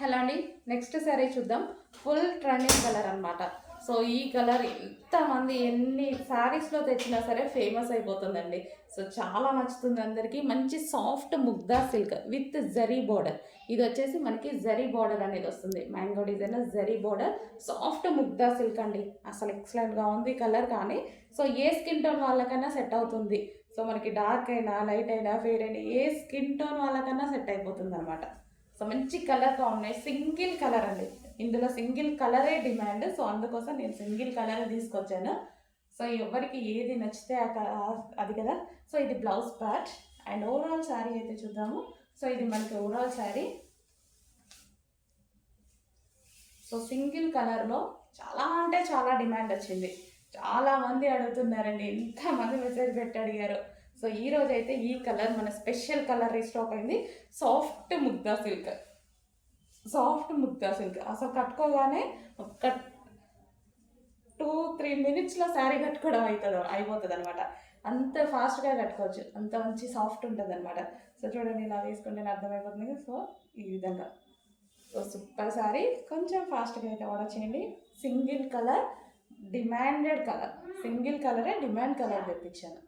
Hello అండి. Next sari చూద్దాం. Full trending colour అనమాట. సో ఈ కలర్ ఎంతమంది ఎన్ని శారీస్లో తెచ్చినా సరే ఫేమస్ అయిపోతుందండి. సో చాలా నచ్చుతుంది అందరికీ. మంచి soft Mugdha silk with zari border. ఇది వచ్చేసి మనకి జరీ బోర్డర్ అనేది వస్తుంది. Mango design zari border, soft Mugdha silk అండి. అసలు ఎక్సలెంట్గా ఉంది కలర్. కానీ సో ఏ స్కిన్ టోన్ వాళ్ళకైనా సెట్ అవుతుంది. సో మనకి డార్క్ అయినా లైట్ అయినా ఫేర్ అయినా ఏ స్కిన్ టోన్ వాళ్ళకన్నా సెట్ అయిపోతుంది అనమాట. సో మంచి కలర్ కాంబినేషన్, సింగిల్ కలర్ అండి. ఇందులో సింగిల్ కలరే డిమాండ్. సో అందుకోసం నేను సింగిల్ కలర్ తీసుకొచ్చాను. సో ఎవరికి ఏది నచ్చితే అది కదా. సో ఇది blouse part and overall sari అయితే చూద్దాము. సో ఇది మనకి ఓవరాల్ శారీ. సో సింగిల్ కలర్లో చాలా అంటే చాలా డిమాండ్ వచ్చింది. చాలామంది అడుగుతున్నారండి, ఎంతమంది మెసేజ్ పెట్టి అడిగారు. సో ఈరోజు అయితే ఈ కలర్ మన స్పెషల్ కలర్ రీస్టాక్ అయింది. Soft Mugdha silk, soft Mugdha silk. అసలు కట్టుకోగానే ఒక 2-3 మినిట్స్లో శారీ కట్టుకోవడం అయిపోతుంది అనమాట. అంత ఫాస్ట్గా కట్టుకోవచ్చు, అంత మంచి సాఫ్ట్ ఉంటుంది అనమాట. సో చూడండి, ఇలా వేసుకుంటే అర్థమైపోతుంది. సో ఈ విధంగా సో సూపర్ శారీ. కొంచెం ఫాస్ట్గా అయితే ఆర్డర్ చేయండి. Single colour demanded colour, single కలరే డిమాండ్ కలర్ తెప్పించాను.